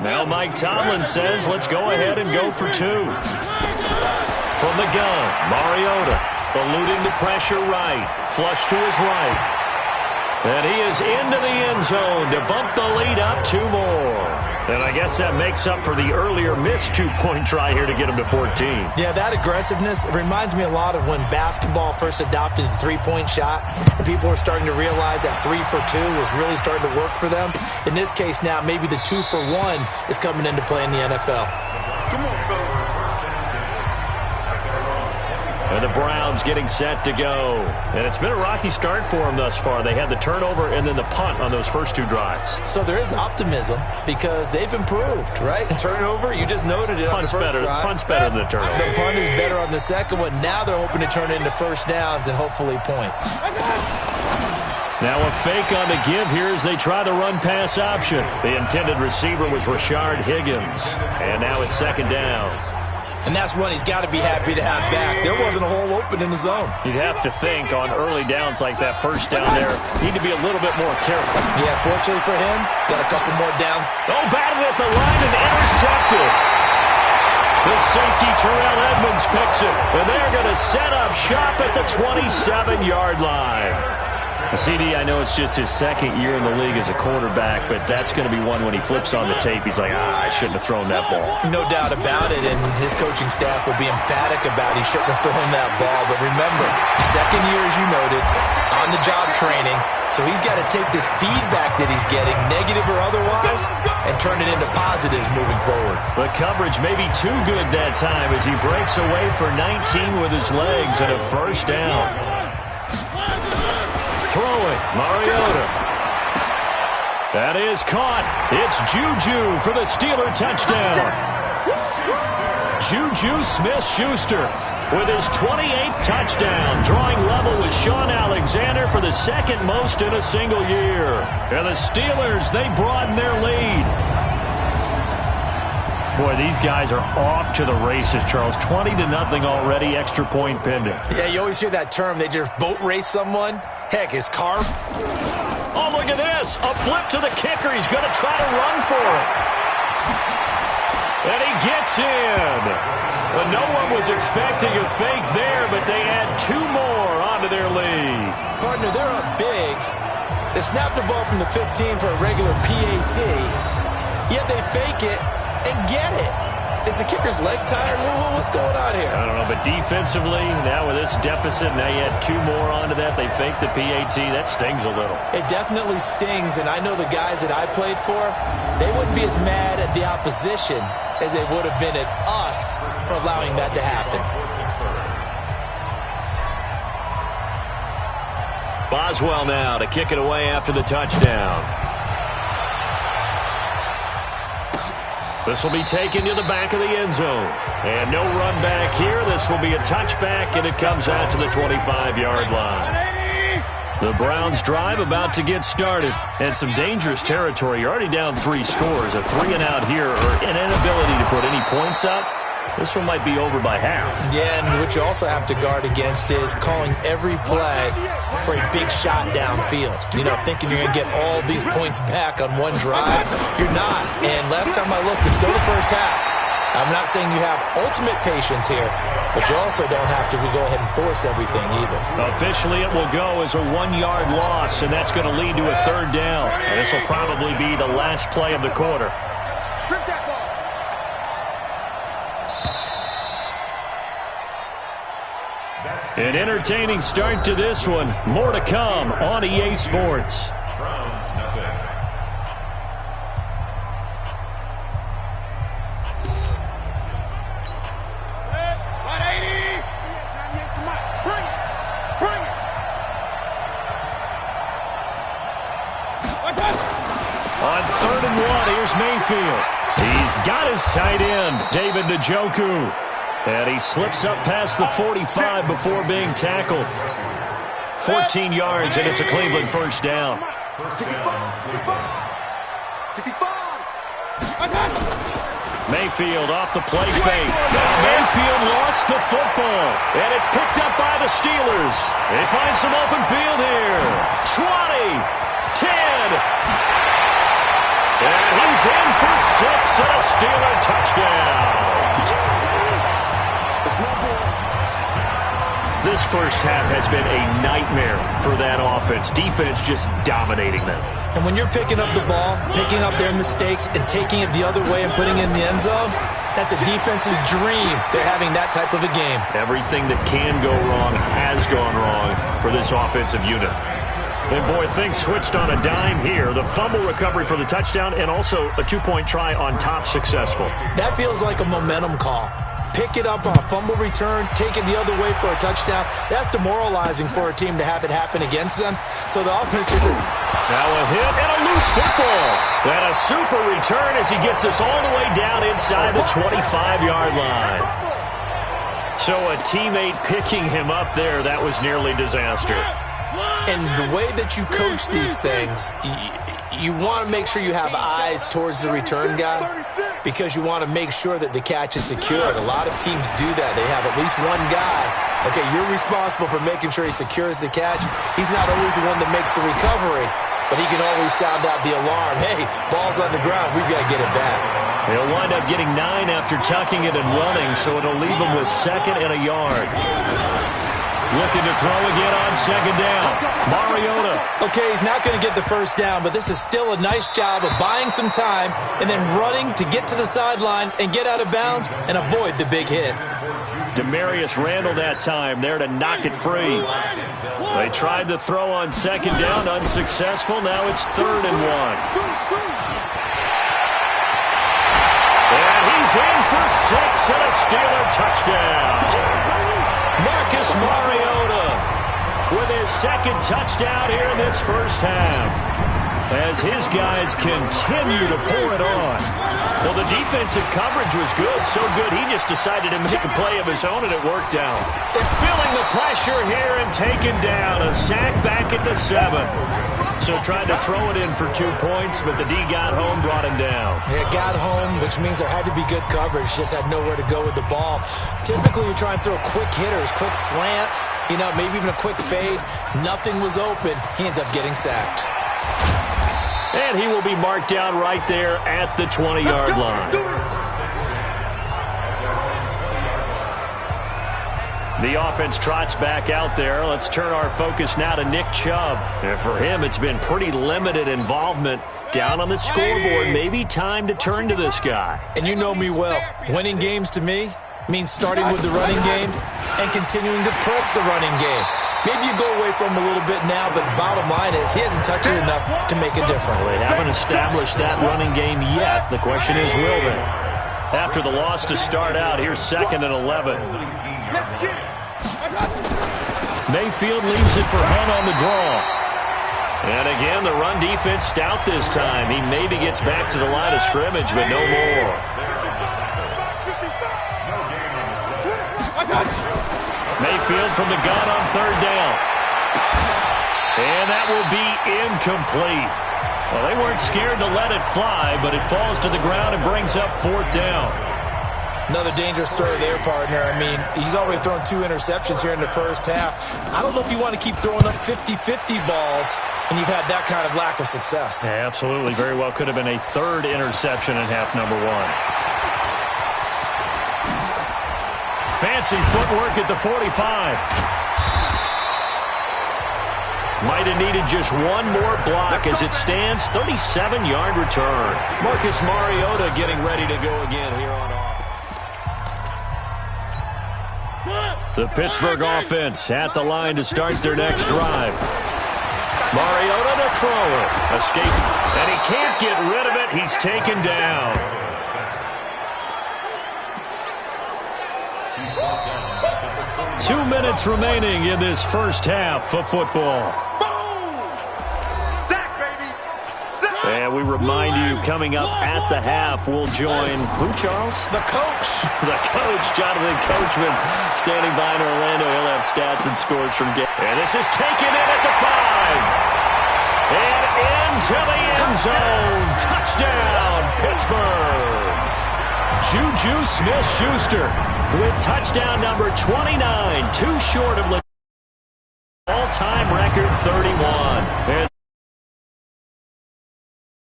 Now Mike Tomlin says, let's go ahead and go for two. From the gun, Mariota eluding the pressure right. Flush to his right. And he is into the end zone to bump the lead up two more. And I guess that makes up for the earlier missed two-point try here to get him to 14. Yeah, that aggressiveness, it reminds me a lot of when basketball first adopted the three-point shot. And people were starting to realize that 3 for 2 was really starting to work for them. In this case now, maybe the 2 for 1 is coming into play in the NFL. Come on, fellas. And the Browns getting set to go. And it's been a rocky start for them thus far. They had the turnover and then the punt on those first two drives. So there is optimism because they've improved, right? And turnover, you just noted it on the first drive. Punt's better than the turnover. The punt is better on the second one. Now they're hoping to turn it into first downs and hopefully points. Now a fake on the give here as they try the run-pass option. The intended receiver was Rashard Higgins. And now it's second down. And that's one he's got to be happy to have back. There wasn't a hole open in the zone. You'd have to think on early downs like that first down there, need to be a little bit more careful. Yeah, fortunately for him, got a couple more downs. Oh, batted at the line and intercepted. The safety, Terrell Edmonds, picks it. And they're going to set up shop at the 27-yard line. CD, I know it's just his second year in the league as a quarterback, but that's going to be one when he flips on the tape. He's like, I shouldn't have thrown that ball. No doubt about it, and his coaching staff will be emphatic about he shouldn't have thrown that ball. But remember, second year, as you noted, on-the-job training, so he's got to take this feedback that he's getting, negative or otherwise, and turn it into positives moving forward. The coverage may be too good that time as he breaks away for 19 with his legs and a first down. Throwing, Mariota. That is caught. It's Juju for the Steeler touchdown. Juju Smith-Schuster with his 28th touchdown, drawing level with Sean Alexander for the second most in a single year. And the Steelers, they broaden their lead. Boy, these guys are off to the races, Charles. 20-0 already, extra point pending. Yeah, you always hear that term, they just boat race someone. Heck, his car. Oh, look at this. A flip to the kicker. He's going to try to run for it. And he gets in. Well, no one was expecting a fake there, but they add two more onto their lead. Partner, they're up big. They snapped the ball from the 15 for a regular PAT, yet they fake it and get it. Is the kicker's leg tired? What's going on here? I don't know, but defensively, now with this deficit, now you add two more onto that. They faked the PAT. That stings a little. It definitely stings, and I know the guys that I played for, they wouldn't be as mad at the opposition as they would have been at us for allowing that to happen. Boswell now to kick it away after the touchdown. This will be taken to the back of the end zone. And no run back here. This will be a touchback, and it comes out to the 25-yard line. The Browns drive about to get started. And some dangerous territory. You're already down 3 scores. A 3-and-out here, or an inability to put any points up. This one might be over by half. Yeah, and what you also have to guard against is calling every play for a big shot downfield. You know, thinking you're going to get all these points back on one drive. You're not. And last time I looked, it's still the first half. I'm not saying you have ultimate patience here, but you also don't have to go ahead and force everything either. Officially, it will go as a 1-yard loss, and that's going to lead to a third down. And this will probably be the last play of the quarter. Strip that ball. An entertaining start to this one. More to come on EA Sports. On 3rd and 1, here's Mayfield. He's got his tight end, David Njoku. And he slips up past the 45 before being tackled. 14 yards, and it's a Cleveland first down. Mayfield off the play fake. Now Mayfield lost the football, and it's picked up by the Steelers. They find some open field here. 20, 10, and he's in for 6. Steeler touchdown. This first half has been a nightmare for that offense. Defense just dominating them. And when you're picking up the ball, picking up their mistakes, and taking it the other way and putting it in the end zone, that's a defense's dream. They're having that type of a game. Everything that can go wrong has gone wrong for this offensive unit. And, boy, things switched on a dime here. The fumble recovery for the touchdown and also a two-point try on top successful. That feels like a momentum call. Pick it up on a fumble return, take it the other way for a touchdown. That's demoralizing for a team to have it happen against them. So the offense just... Now a hit and a loose football. And a super return as he gets us all the way down inside the 25-yard line. So a teammate picking him up there, that was nearly disaster. And the way that you coach these things, you want to make sure you have eyes towards the return guy because you want to make sure that the catch is secured. A lot of teams do that. They have at least one guy. Okay, you're responsible for making sure he secures the catch. He's not always the one that makes the recovery, but he can always sound out the alarm. Hey, ball's on the ground. We've got to get it back. They'll wind up getting 9 after tucking it and running, so it'll leave them with 2nd and a yard. Looking to throw again on 2nd down. Mariota. Okay, he's not going to get the first down, but this is still a nice job of buying some time and then running to get to the sideline and get out of bounds and avoid the big hit. Demarius Randall that time there to knock it free. They tried the throw on 2nd down, unsuccessful. Now it's 3rd and 1. And he's in for 6 and a Steeler touchdown. Marcus Mariota with his 2nd touchdown here in this first half as his guys continue to pour it on. Well, the defensive coverage was good, so good he just decided to make a play of his own, and it worked out. Feeling the pressure here and taken down. A sack back at the 7. So tried to throw it in for 2 points, but the D got home, brought him down. It got home, which means there had to be good coverage. Just had nowhere to go with the ball. Typically, you're trying to throw quick hitters, quick slants, maybe even a quick fade. Nothing was open. He ends up getting sacked. And he will be marked down right there at the 20-yard line. The offense trots back out there. Let's turn our focus now to Nick Chubb. And for him, it's been pretty limited involvement down on the scoreboard. Maybe time to turn to this guy. And you know me well. Winning games to me means starting with the running game and continuing to press the running game. Maybe you go away from him a little bit now, but the bottom line is he hasn't touched it enough to make a difference. Well, they haven't established that running game yet. The question is, will they? After the loss to start out, here's 2nd and 11. Mayfield leaves it for Hunt on the draw. And again, the run defense stout this time. He maybe gets back to the line of scrimmage, but no more. Mayfield from the gun on 3rd down. And that will be incomplete. Well, they weren't scared to let it fly, but it falls to the ground and brings up 4th down. Another dangerous throw there, partner. I mean, he's already thrown 2 interceptions here in the first half. I don't know if you want to keep throwing up 50-50 balls, and you've had that kind of lack of success. Yeah, absolutely. Very well could have been a 3rd interception in half number 1. Fancy footwork at the 45. Might have needed just one more block as it stands. 37-yard return. Marcus Mariota getting ready to go again here on off. The Pittsburgh offense at the line to start their next drive. Mariota to throw it. Escape. And he can't get rid of it. He's taken down. Two minutes remaining in this first half of football. And we remind you, coming up at the half, we'll join who, Charles? The coach. The coach, Jonathan Coachman, standing by in Orlando. He'll have stats and scores from game. And this is taken in at the 5. And into the end zone. Touchdown, Pittsburgh. Juju Smith-Schuster with touchdown number 29, too short of all-time record 31.